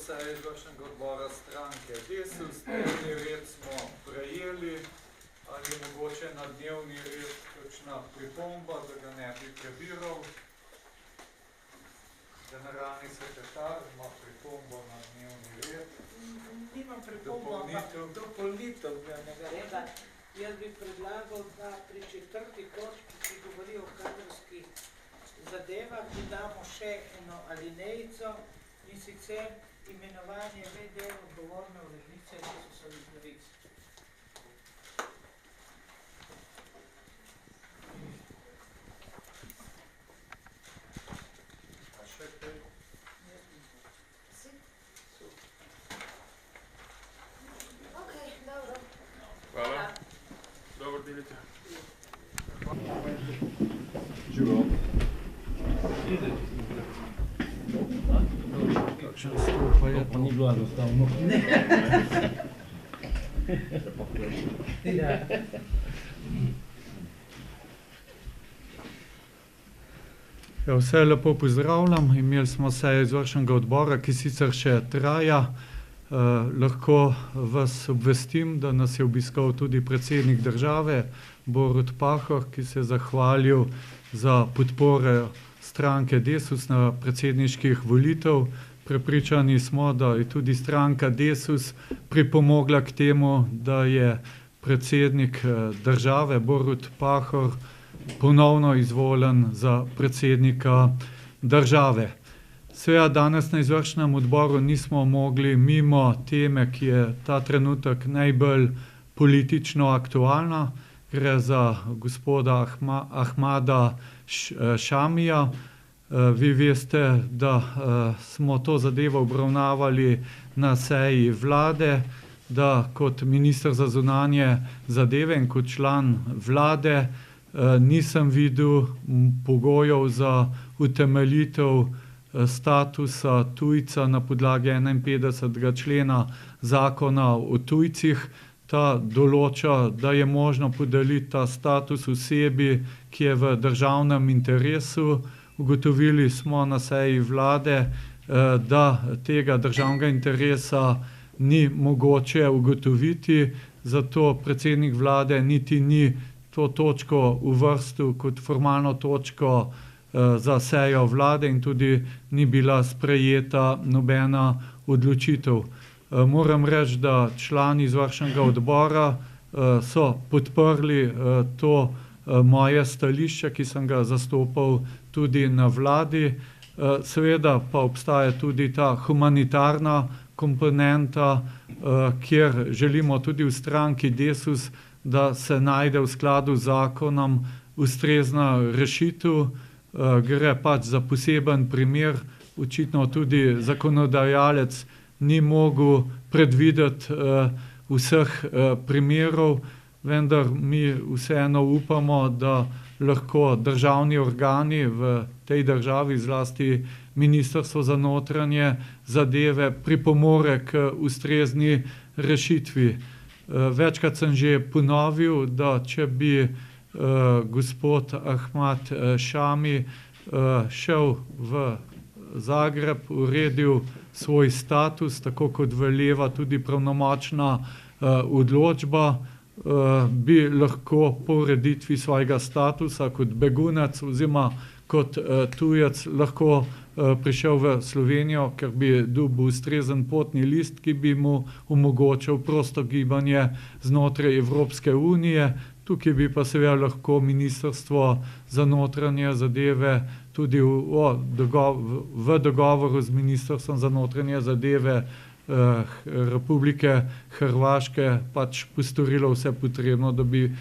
seji izvršnega odbora stranke Desus. Dnevni red smo prejeli. Ali je mogoče na dnevni red kakšna pripomba, da ga ne bi prebiral? Generalni sekretar ima pripombo na dnevni red. Nimam pripombo, ampak dopolnitev dnevnega reda. Jaz bi predlagal, da pri 4. točki, ki govori o kadrovskih zadevah, dodamo še eno alinejico, in sicer imenovanje v.d. odgovorne urednice Desusovih novic. A še kaj? Okej, dobro. Hvala. Dobro delite. Živo. Kakšen stol pa je Pa ni bilo enostavno. Ja, vse lepo pozdravljam. Imeli smo sejo izvršnega odbora, ki sicer še traja. Lahko vas obvestim, da nas je obiskal tudi predsednik države, Borut Pahor, ki se je zahvalil za podpore stranke Desus na predsedniških volitev. Prepričani smo, da je tudi stranka Desus pripomogla k temu, da je predsednik države Borut Pahor ponovno izvoljen za predsednika države. Seveda danes na izvršnem odboru nismo mogli mimo teme, ki je ta trenutek najbolj politično aktualna. Gre za gospoda Ahmada Šamija. Vi veste, da smo to zadevo obravnavali na seji vlade, da kot minister za zunanje zadeve in kot član vlade nisem videl pogojev za utemeljitev statusa tujca na podlagi 51. člena zakona o tujcih. Ta določa, da je možno podeliti ta status osebi, ki je v državnem interesu. Ugotovili smo na seji vlade, da tega državnega interesa ni mogoče ugotoviti, zato predsednik vlade niti ni to točko uvrstil kot formalno točko za sejo vlade in tudi ni bila sprejeta nobena odločitev. Moram reči, da člani izvršnega odbora so podprli to moje stališče, ki sem ga zastopal tudi na vladi. Seveda pa obstaja tudi ta humanitarna komponenta, kjer želimo tudi v stranki Desus, da se najde v skladu z zakonom ustrezna rešitev. Gre pač za poseben primer, očitno tudi zakonodajalec ni mogel predvideti vseh primerov, vendar mi vseeno upamo, da lahko državni organi v tej državi, zlasti Ministrstvo za notranje zadeve, pripomore k ustrezni rešitvi. Večkrat sem že ponovil, da če bi gospod Ahmad Šami šel v Zagreb, uredil svoj status, tako kot veleva tudi pravnomočna odločba, bi lahko po ureditvi svojega statusa kot begunec oziroma kot tujec lahko prišel v Slovenijo, ker bi dobil ustrezen potni list, ki bi mu omogočal prosto gibanje znotraj Evropske unije. Tukaj bi pa seveda lahko Ministrstvo za notranje zadeve tudi v dogovoru z Ministrstvom za notranje zadeve Republike Hrvaške pač postorilo vse potrebno, da bi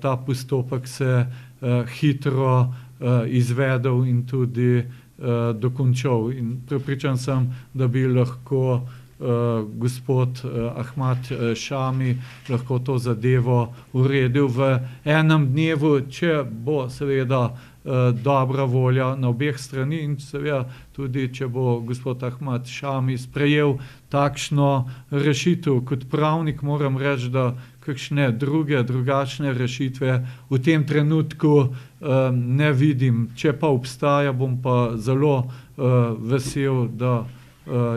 ta postopek se hitro izvedel in tudi dokončal. In prepričan sem, da bi lahko gospod Ahmad Šami lahko to zadevo uredil v enem dnevu, če bo seveda dobra volja na obeh strani in seveda tudi, če bo gospod Ahmad Šami sprejel takšno rešitev. Kot pravnik moram reči, da kakšne drugačne rešitve v tem trenutku ne vidim. Če pa obstaja, bom pa zelo vesel, da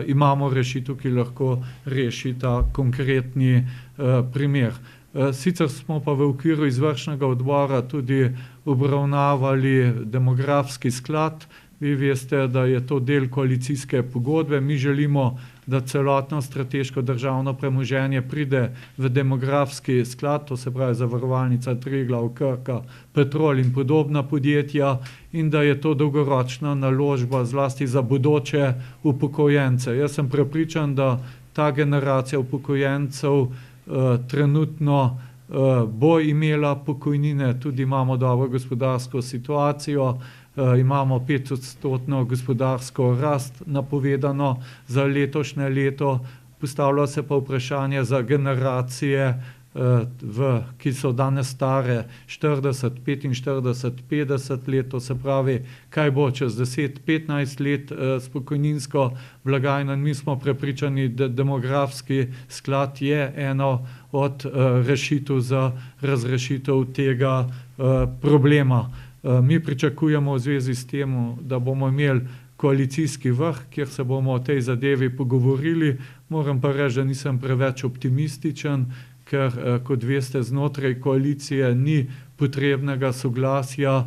imamo rešitev, ki lahko reši ta konkretni primer. Sicer smo pa v okviru izvršnega odbora tudi obravnavali demografski sklad. Vi veste, da je to del koalicijske pogodbe. Mi želimo, da celotno strateško državno premoženje pride v demografski sklad, to se pravi Zavarovalnica Triglav, Krka, Petrol in podobna podjetja, in da je to dolgoročna naložba zlasti za bodoče upokojence. Jaz sem prepričan, da ta generacija upokojencev trenutno bo imela pokojnine, tudi imamo dobro gospodarsko situacijo, imamo 5% gospodarsko rast napovedano za letošnje leto. Postavlja se pa vprašanje za generacije, ki so danes stare 40, 45, 50 let, to se pravi, kaj bo čez 10-15 let s pokojninsko blagajno. Mi smo prepričani, da demografski sklad je eno od rešitev za razrešitev tega problema. Mi pričakujemo v zvezi s tem, da bomo imeli koalicijski vrh, kjer se bomo o tej zadevi pogovorili. Moram pa reči, da nisem preveč optimističen, ker, kot veste, znotraj koalicije ni potrebnega soglasja,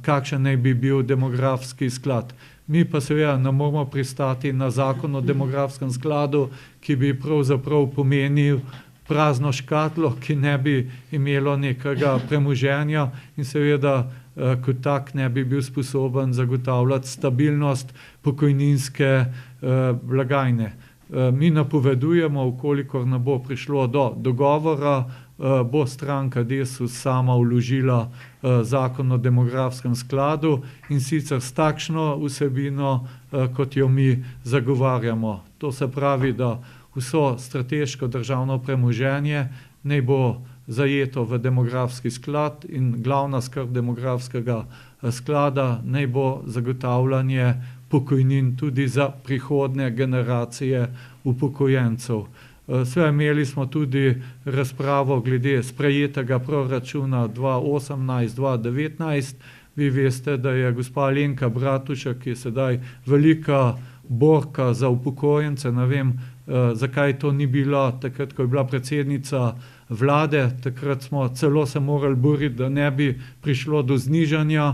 kakšen naj bi bil demografski sklad. Mi pa seveda ne moramo pristati na zakon o demografskem skladu, ki bi pravzaprav pomenil prazno škatlo, ki ne bi imelo nekega premoženja in seveda kot tak ne bi bil sposoben zagotavljati stabilnost pokojninske blagajne. Mi napovedujemo, ukolikor ne bo prišlo do dogovora, bo stranka Desus sama vložila zakon o demografskem skladu in sicer s takšno vsebino, kot jo mi zagovarjamo. To se pravi, da vso strateško državno premoženje naj bo zajeto v demografski sklad in glavna skrb demografskega sklada naj bo zagotavljanje pokojnin tudi za prihodnje generacije upokojencev. Seveda imeli smo tudi razpravo glede sprejetega proračuna 2018-2019. Vi veste, da je gospa Alenka Bratušek, ki je sedaj velika borka za upokojence, ne vem, zakaj to ni bila takrat, ko je bila predsednica vlade. Takrat smo celo se morali boriti, da ne bi prišlo do znižanja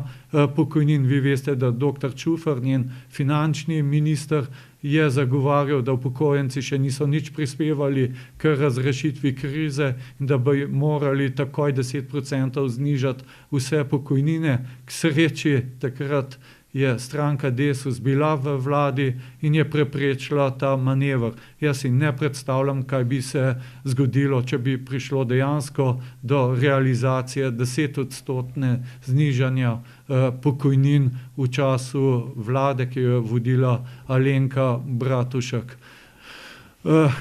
pokojnin. Vi veste, da dr. Čufer, njen finančni minister, je zagovarjal, da upokojenci še niso nič prispevali k razrešitvi krize in da bi morali takoj 10% znižati vse pokojnine. K sreči takrat je stranka Desus bila v vladi in je preprečila ta manever. Jaz si ne predstavljam, kaj bi se zgodilo, če bi prišlo dejansko do realizacije 10% znižanja pokojnin v času vlade, ki jo je vodila Alenka Bratušek.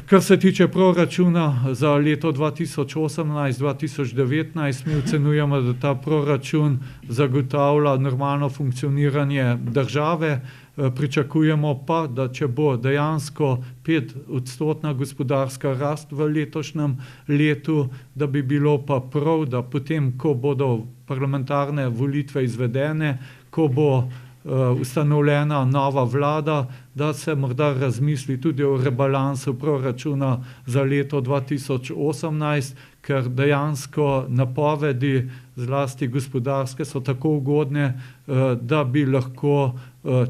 Kar se tiče proračuna za leto 2018-2019, mi ocenjujemo, da ta proračun zagotavlja normalno funkcioniranje države. Pričakujemo pa, da če bo dejansko 5% gospodarska rast v letošnjem letu, da bi bilo pa prav, da potem, ko bodo parlamentarne volitve izvedene, ko bo ustanovljena nova vlada, da se morda razmisli tudi o rebalansu proračuna za leto 2018, ker dejansko napovedi, zlasti gospodarske, so tako ugodne, da bi lahko,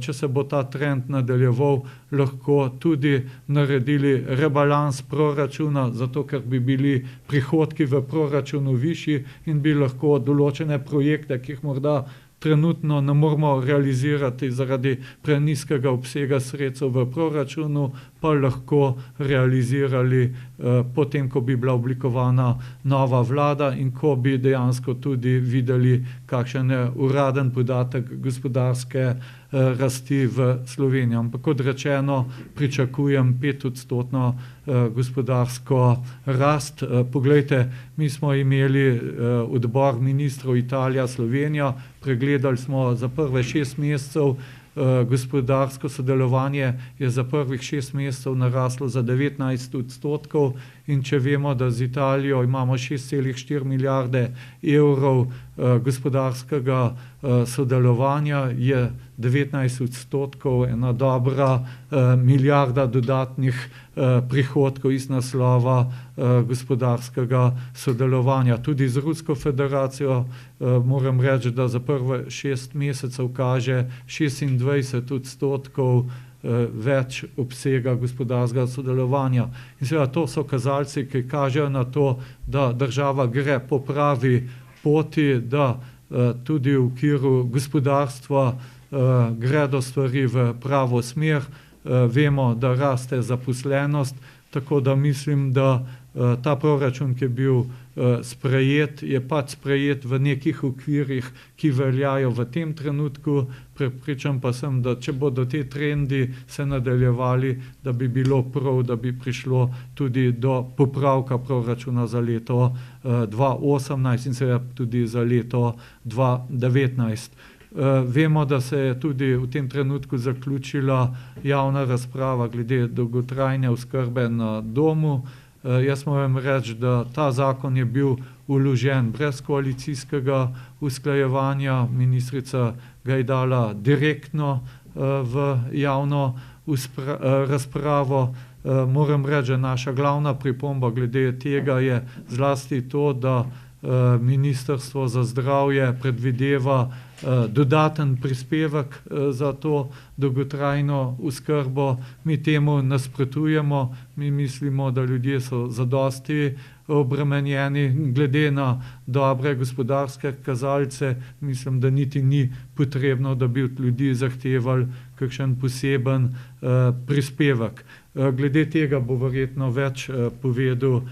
če se bo ta trend nadaljeval, lahko tudi naredili rebalans proračuna, zato ker bi bili prihodki v proračunu višji in bi lahko določene projekte, ki jih morda trenutno ne moramo realizirati zaradi prenizkega obsega sredstev v proračunu, pa lahko realizirali potem, ko bi bila oblikovana nova vlada in ko bi dejansko tudi videli, kakšen je uraden podatek gospodarske rasti v Sloveniji. Ampak kot rečeno, pričakujem 5% gospodarsko rast. Poglejte, mi smo imeli odbor ministrov Italija-Slovenija, pregledali smo za prve 6 mesecev, gospodarsko sodelovanje je za prvih 6 mesecev naraslo za 19% in če vemo, da z Italijo imamo 6,4 milijarde evrov gospodarskega sodelovanja, je 19% ena dobra milijarda dodatnih prihodkov iz naslova gospodarskega sodelovanja. Tudi z Rusko federacijo moram reči, da za prve 6 mesecev kaže 26% več obsega gospodarskega sodelovanja. In seveda to so kazalci, ki kažejo na to, da država gre po pravi poti, da tudi v okviru gospodarstva gredo stvari v pravo smer. Vemo, da raste zaposlenost, tako da mislim, da ta proračun, ki je bil sprejet, je pač sprejet v nekih okvirih, ki veljajo v tem trenutku. Prepričan pa sem, da če bodo te trendi se nadaljevali, da bi bilo prav, da bi prišlo tudi do popravka proračuna za leto 2018 in seveda tudi za leto 2019. Vemo, da se je tudi v tem trenutku zaključila javna razprava glede dolgotrajne oskrbe na domu. Jaz moram reči, da ta zakon je bil vložen brez koalicijskega usklajevanja. Ministrica ga je dala direktno v javno razpravo. Moram reči, da naša glavna pripomba glede tega je zlasti to, da Ministrstvo za zdravje predvideva dodaten prispevek za to dolgotrajno oskrbo. Mi temu nasprotujemo, mi mislimo, da ljudje so zadosti obremenjeni glede na dobre gospodarske kazalce. Mislim, da niti ni potrebno, da bi od ljudi zahtevali kakšen poseben prispevek. Glede tega bo verjetno več povedal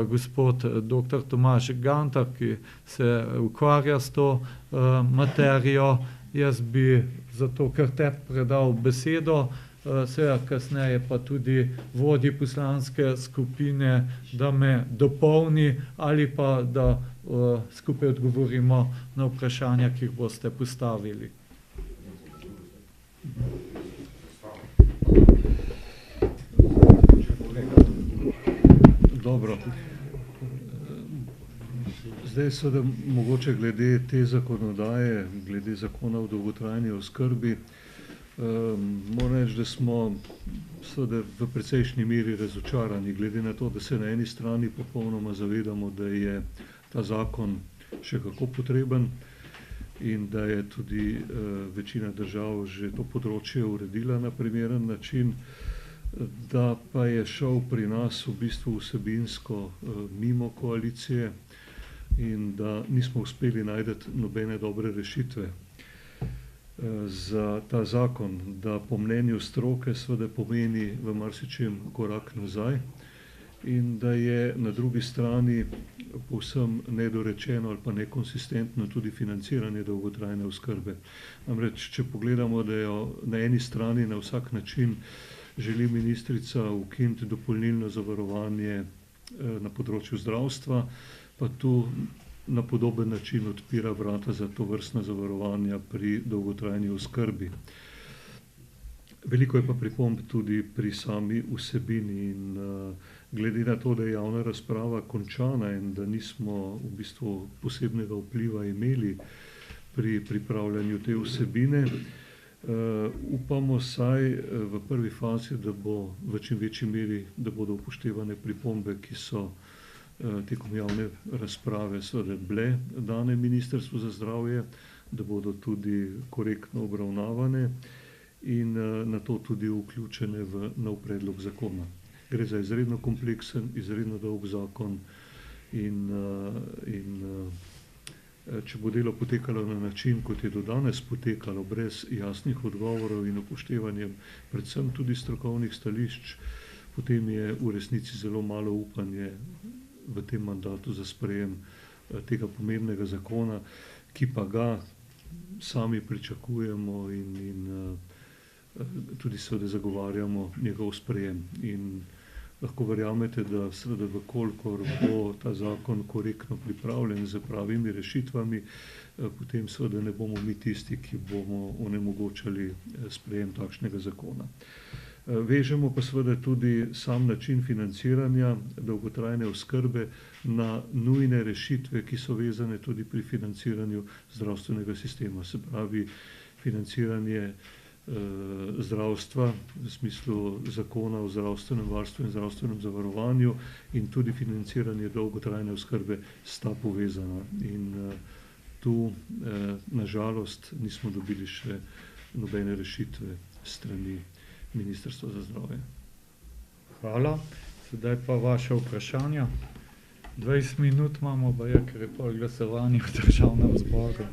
gospod dr. Tomaž Gantar, ki se ukvarja s to materijo. Jaz bi zato kar tebi predal besedo, seveda kasneje pa tudi vodji poslanske skupine, da me dopolni ali pa da skupaj odgovorimo na vprašanja, ki jih boste postavili. Dobro. Zdaj seveda mogoče glede te zakonodaje, glede zakona o dolgotrajni oskrbi, moram reči, da smo seveda v precejšnji meri razočarani, glede na to, da se na eni strani popolnoma zavedamo, da je ta zakon še kako potreben in da je tudi večina držav že to področje uredila na primeren način, da pa je šel pri nas v bistvu vsebinsko mimo koalicije in da nismo uspeli najti nobene dobre rešitve za ta zakon, da po mnenju stroke seveda pomeni v marsičem korak nazaj in da je na drugi strani povsem nedorečeno ali pa nekonsistentno tudi financiranje dolgotrajne oskrbe. Namreč, če pogledamo, da jo na eni strani na vsak način želi ministrica ukiniti dopolnilno zavarovanje na področju zdravstva, pa tu na podoben način odpira vrata za tovrstna zavarovanja pri dolgotrajni oskrbi. Veliko je pa pripomb tudi pri sami vsebini in glede na to, da je javna razprava končana in da nismo v bistvu posebnega vpliva imeli pri pripravljanju te vsebine, upamo saj v prvi fazi, da bo v čim večji meri, da bodo upoštevane pripombe, ki so tekom javne razprave seveda bile dane Ministrstvu za zdravje, da bodo tudi korektno obravnavane in na to tudi vključene v nov predlog zakona. Gre za izredno kompleksen, izredno dolg zakon in če bo delo potekalo na način, kot je do danes potekalo, brez jasnih odgovorov in upoštevanjem predvsem tudi strokovnih stališč, potem je v resnici zelo malo upanje v tem mandatu za sprejem tega pomembnega zakona, ki pa ga sami pričakujemo in tudi seveda zagovarjamo njegov sprejem. In lahko verjamete, da seveda vkolikor bo ta zakon korektno pripravljen z pravimi rešitvami, potem seveda ne bomo mi tisti, ki bomo onemogočali sprejem takšnega zakona. Vežemo pa seveda tudi sam način financiranja dolgotrajne oskrbe na nujne rešitve, ki so vezane tudi pri financiranju zdravstvenega sistema. Se pravi, financiranje zdravstva v smislu zakona o zdravstvenem varstvu in zdravstvenem zavarovanju in tudi financiranje dolgotrajne oskrbe sta povezana. In tu nažalost nismo dobili še nobene rešitve strani Ministrstva za zdravje. Hvala. Sedaj pa vaše vprašanja. 20 minut imamo, ker je pol glasovanja v državnem zboru.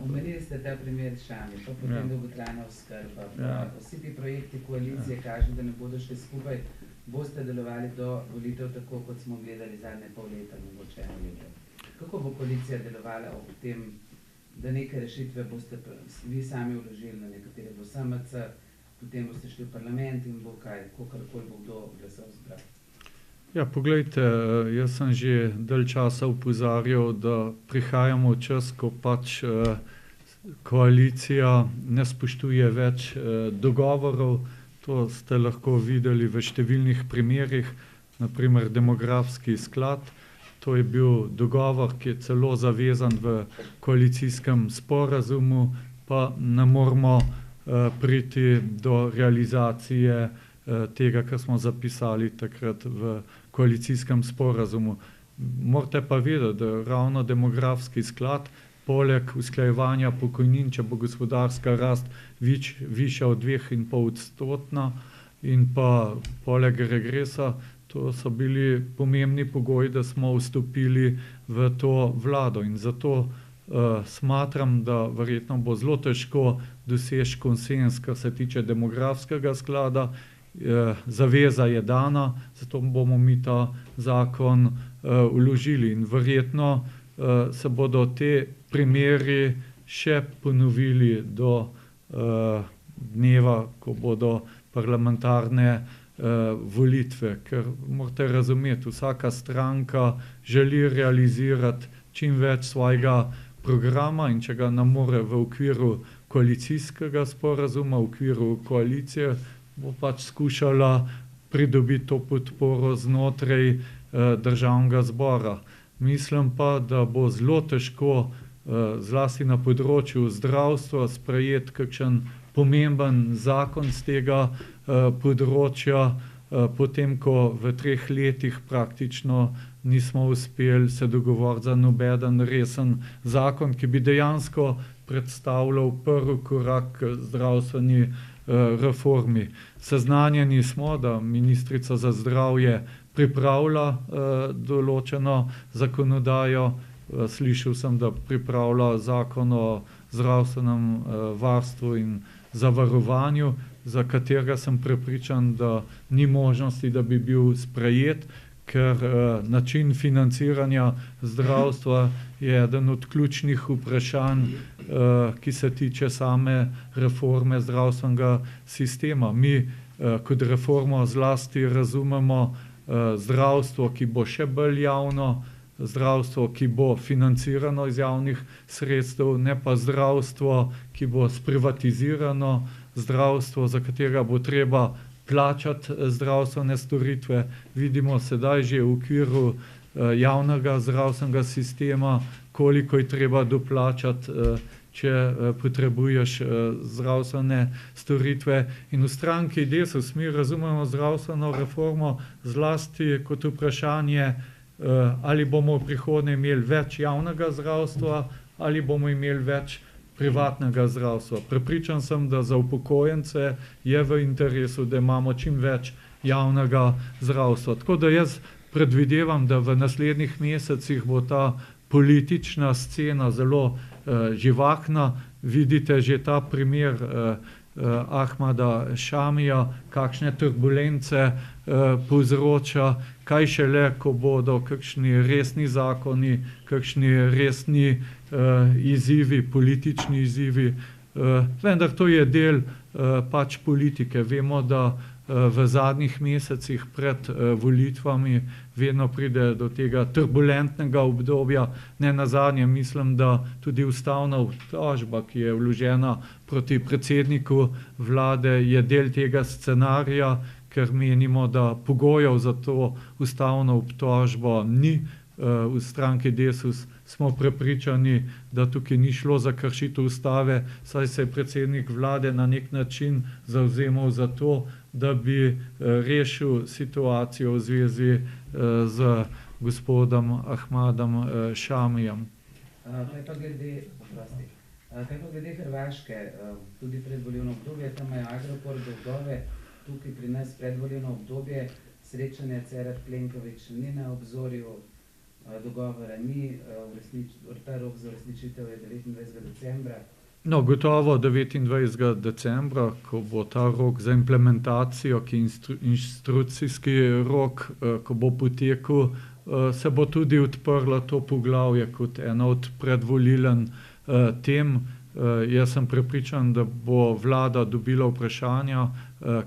Omenili ste ta primer Šami, pa potem dolgotrajna oskrba. Vsi ti projekti koalicije kažejo, da ne bodo šli skupaj. Boste delovali do volitev tako, kot smo gledali zadnje pol leta, mogoče eno leto. Kako bo koalicija delovala ob tem, da neke rešitve boste vi sami vložili, na nekatere bo SMC, potem boste šli v parlament in bo kaj, kakorkoli bo kdo glasov zbral? Ja, poglejte, jaz sem že dalj časa opozarjal, da prihajamo v čas, ko pač koalicija ne spoštuje več dogovorov. To ste lahko videli v številnih primerih, naprimer demografski sklad. To je bil dogovor, ki je celo zavezan v koalicijskem sporazumu, pa ne moremo priti do realizacije tega, kar smo zapisali takrat v koalicijskem sporazumu. Morate pa vedeti, da ravno demografski sklad, poleg usklajevanja pokojnin, če bo gospodarska rast višja od 2,5% in pa poleg regresa, to so bili pomembni pogoji, da smo vstopili v to vlado. In zato smatram, da verjetno bo zelo težko doseči konsens, kar se tiče demografskega sklada. Zaveza je dana, zato bomo mi ta zakon vložili in verjetno se bodo te primeri še ponovili do dneva, ko bodo parlamentarne volitve, ker morate razumeti, vsaka stranka želi realizirati čim več svojega programa in če ga ne more v okviru koalicijskega sporazuma, v okviru koalicije, bo pač skušala pridobiti to podporo znotraj državnega zbora. Mislim pa, da bo zelo težko, zlasti na področju zdravstva, sprejeti kakšen pomemben zakon z tega področja, potem ko v 3 letih praktično nismo uspeli se dogovoriti za nobeden resen zakon, ki bi dejansko predstavljal prvi korak k zdravstveni reformi. Seznanjeni smo, da ministrica za zdravje pripravlja določeno zakonodajo. Slišal sem, da pripravlja zakon o zdravstvenem varstvu in zavarovanju, za katerega sem prepričan, da ni možnosti, da bi bil sprejet, ker način financiranja zdravstva je eden od ključnih vprašanj, ki se tiče same reforme zdravstvenega sistema. Mi kot reformo zlasti razumemo zdravstvo, ki bo še bolj javno, zdravstvo, ki bo financirano iz javnih sredstev, ne pa zdravstvo, ki bo sprivatizirano, zdravstvo, za katerega bo treba plačati zdravstvene storitve. Vidimo sedaj že v okviru javnega zdravstvenega sistema, koliko je treba doplačati, če potrebuješ zdravstvene storitve. In v stranki Desus mi razumemo zdravstveno reformo zlasti kot vprašanje, ali bomo v prihodnje imeli več javnega zdravstva ali bomo imeli več privatnega zdravstva. Prepričan sem, da za upokojence je v interesu, da imamo čim več javnega zdravstva. Tako da jaz predvidevam, da v naslednjih mesecih bo ta politična scena zelo živahna. Vidite že ta primer Ahmada Šamija, kakšne turbulence povzroča, kaj šele, ko bodo kakšni resni zakoni, kakšni resni izzivi, politični izzivi. Vendar to je del pač politike. Vemo, da v zadnjih mesecih pred volitvami vedno pride do tega turbulentnega obdobja. Ne nazadnje mislim, da tudi ustavna obtožba, ki je vložena proti predsedniku vlade, je del tega scenarija, ker menimo, da pogojev za to ustavno obtožbo ni. V stranki Desus smo prepričani, da tukaj ni šlo za kršitev ustave, saj se je predsednik vlade na nek način zavzemal za to, da bi rešil situacijo v zvezi z gospodom Ahmadom Šamijem. Kaj pa glede Hrvaške, tudi predvolilno obdobje, tam je Agrokor dolgove, tukaj pri nas predvolilno obdobje, srečanje Cerar Plenković ni na obzorju, dogovora ni, ta rok za uresničitev je 29. decembra. No, gotovo 29. decembra, ko bo ta rok za implementacijo, ki je instrukcijski rok, ko bo potekel, se bo tudi odprlo to poglavje kot ena od predvolilen tem. Jaz sem prepričan, da bo vlada dobila vprašanja,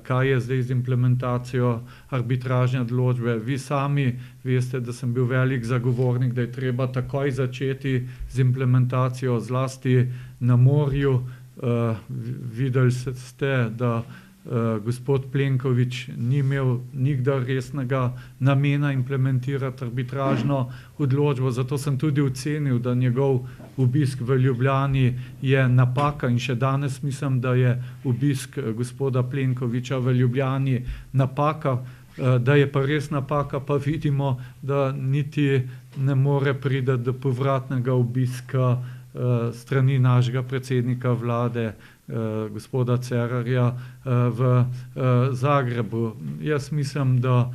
kaj je zdaj z implementacijo arbitražne odločbe. Vi sami veste, da sem bil velik zagovornik, da je treba takoj začeti z implementacijo, zlasti na morju. Videli ste, da gospod Plenković ni imel nikdar resnega namena implementirati arbitražno odločbo, zato sem tudi ocenil, da njegov obisk v Ljubljani je napaka in še danes mislim, da je obisk gospoda Plenkovića v Ljubljani napaka. Da je pa res napaka, pa vidimo, da niti ne more priti do povratnega obiska strani našega predsednika vlade, gospoda Cerarja v Zagrebu. Jaz mislim, da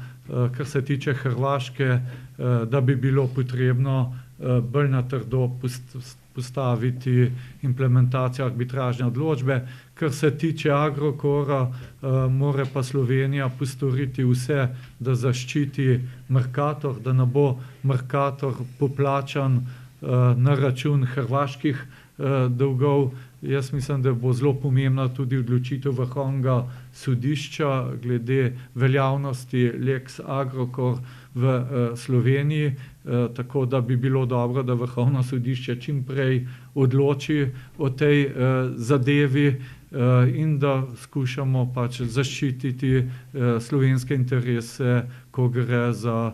kar se tiče Hrvaške, da bi bilo potrebno bolj na trdo postaviti implementacijo arbitražne odločbe. Kar se tiče Agrokora, mora pa Slovenija postoriti vse, da zaščiti Mercator, da ne bo Mercator poplačan na račun hrvaških dolgov. Jaz mislim, da bo zelo pomembna tudi odločitev Vrhovnega sodišča glede veljavnosti Lex Agrokor v Sloveniji, tako da bi bilo dobro, da Vrhovno sodišče čim prej odloči o tej zadevi in da skušamo pač zaščititi slovenske interese, ko gre za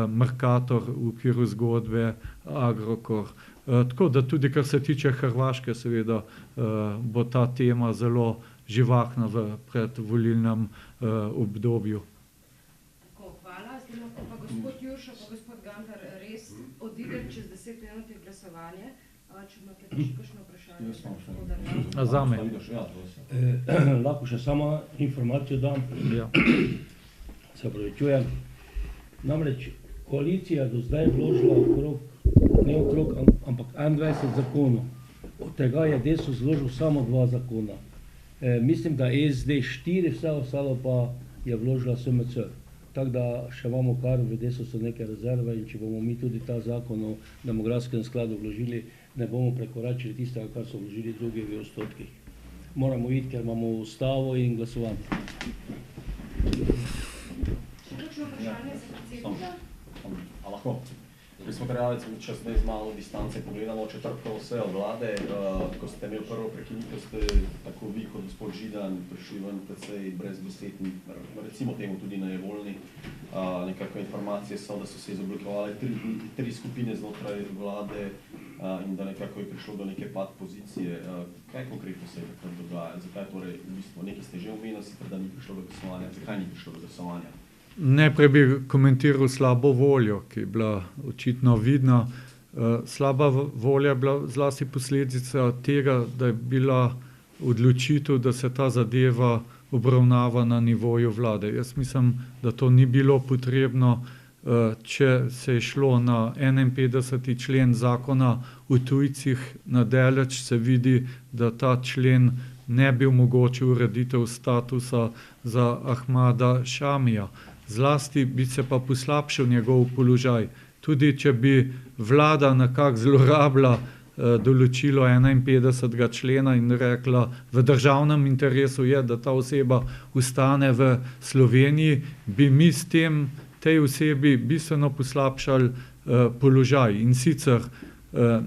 Mercator v okviru zgodbe Agrokor. Tako da tudi kar se tiče Hrvaške, seveda bo ta tema zelo živahna v predvolilnem obdobju. Tako, hvala. Zdaj lahko pa gospod Jurša pa gospod Gantar res odide čez 10 minut glasovanje. Če imate še kakšno vprašanje? Zame. Lahko še samo informacijo dam. Ja. Se opravičujem. Namreč koalicija do zdaj vložila ampak 21 zakonov. Od tega je Desus vložil samo 2 zakona. Mislim, da SD 4, vse ostalo pa je vložila SMC. Tako da še imamo kar v Desusu neke rezerve in če bomo mi tudi ta zakon o demografskem skladu vložili, ne bomo prekoračili tistega, kar so vložili drugi v odstotkih. Moramo iti, ker imamo ustavo in glasovanje. Še kakšno vprašanje za predsednika? A lahko? Mi smo krajali, če zdaj z malo distance pogledamo četrtkovo sejo vlade, ko ste imeli prvo prekinitev, ste tako vi kot gospod Židan prišli ven precej brez besed, recimo temu tudi nejevoljni. Nekakve informacije so, da so se izoblikovali 3 skupine znotraj vlade in da nekako je prišlo do neke pad pozicije. Kaj konkretno se je takrat dogaja? Zakaj torej v bistvu nekaj ste že omenili, sicer da ni prišlo do glasovanja? Zakaj ni prišlo do glasovanja? Najprej bi komentiral slabo voljo, ki je bila očitno vidna. Slaba volja je bila zlasti posledica tega, da je bila odločitev, da se ta zadeva obravnava na nivoju vlade. Jaz mislim, da to ni bilo potrebno, če se je šlo na 51. člen zakona o tujcih nadaleč, se vidi, da ta člen ne bi omogočil ureditev statusa za Ahmada Šamija. Zlasti bi se pa poslabšal njegov položaj. Tudi če bi vlada nekako zlorabila določilo 51. člena in rekla, v državnem interesu je, da ta oseba ostane v Sloveniji, bi mi s tem tej osebi bistveno poslabšali položaj. In sicer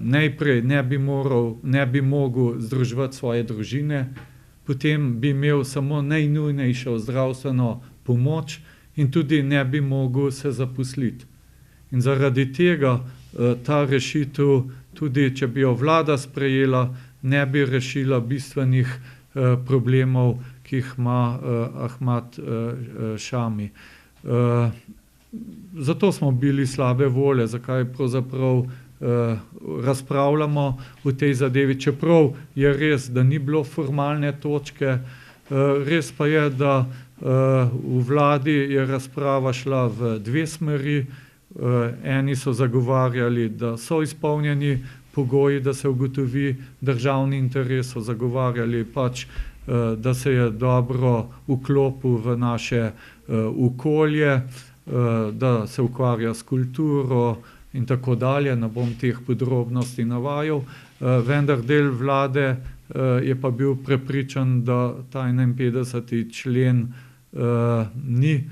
najprej ne bi mogel združevati svoje družine, potem bi imel samo najnujnejšo zdravstveno pomoč in tudi ne bi mogel se zaposliti. In zaradi tega ta rešitev, tudi če bi jo vlada sprejela, ne bi rešila bistvenih problemov, ki jih ima Ahmad Šami. Zato smo bili slabe volje, zakaj pravzaprav razpravljamo o tej zadevi, čeprav je res, da ni bilo formalne točke, res pa je, da v vladi je razprava šla v dve smeri. Eni so zagovarjali, da so izpolnjeni pogoji, da se ugotovi državni interes, so zagovarjali pač, da se je dobro vklopil v naše okolje, da se ukvarja s kulturo in tako dalje, ne bom teh podrobnosti navajal, vendar del vlade je pa bil prepričan, da ta 51. člen ni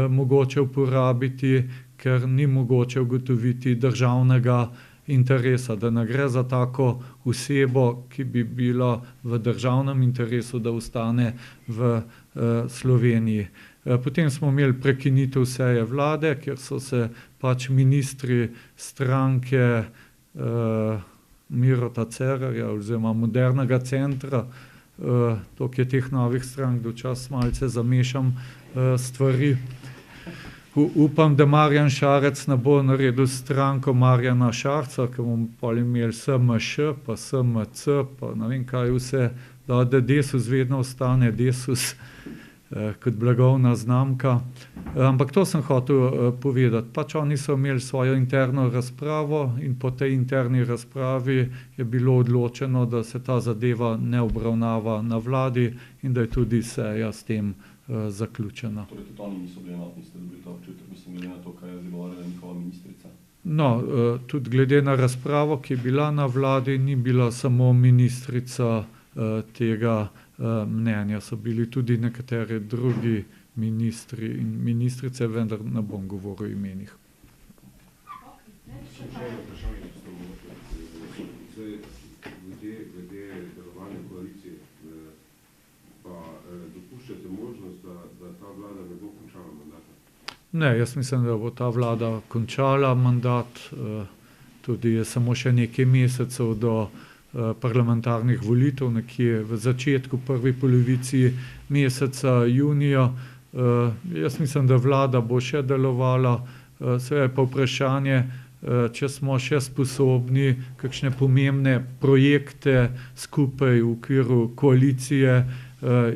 mogoče uporabiti, ker ni mogoče ugotoviti državnega interesa, da ne gre za tako osebo, ki bi bila v državnem interesu, da ostane v Sloveniji. Potem smo imeli prekinitev seje vlade, kjer so se pač ministri stranke Mirota Cerarja oziroma Modernega centra, toliko je teh novih strank, da včasih malce zamešam stvari. Upam, da Marjan Šarec ne bo naredil stranko Marjana Šarca, ker bomo potem imeli SMŠ, pa SMC, pa ne vem kaj vse, da Desus vedno ostane Desus kot blagovna znamka. Ampak to sem hotel povedati. Pač oni so imeli svojo interno razpravo in po tej interni razpravi je bilo odločeno, da se ta zadeva ne obravnava na vladi in da je tudi seja s tem zaključena. Torej tudi oni niso bili enotni, ste dobili ta občutek, mislim, glede na to, kaj je zagovarjala njihova ministrica? No, tudi glede na razpravo, ki je bila na vladi, ni bila samo ministrica tega mnenja, so bili tudi nekateri drugi ministri in ministrice, vendar ne bom govoril o imenih. Še eno vprašanje, če ste mogoče. Glede delovanja koalicije, pa dopuščate možnost, da ta vlada ne bo končala mandata? Ne, jaz mislim, da bo ta vlada končala mandat, tudi je samo še nekaj mesecev do parlamentarnih volitev, nekje v začetku, prvi polovici meseca junija. Jaz mislim, da vlada bo še delovala, seveda je pa vprašanje, če smo še sposobni kakšne pomembne projekte skupaj v okviru koalicije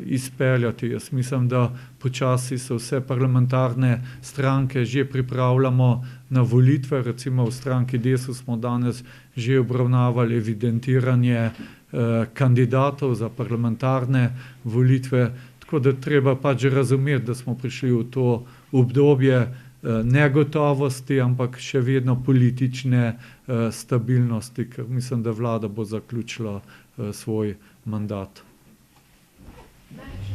izpeljati. Jaz mislim, da počasi se vse parlamentarne stranke že pripravljamo na volitve, recimo v stranki Desus smo danes že obravnavali evidentiranje kandidatov za parlamentarne volitve, tako da treba pač razumeti, da smo prišli v to obdobje negotovosti, ampak še vedno politične stabilnosti, ker mislim, da vlada bo zaključila svoj mandat. Najlepša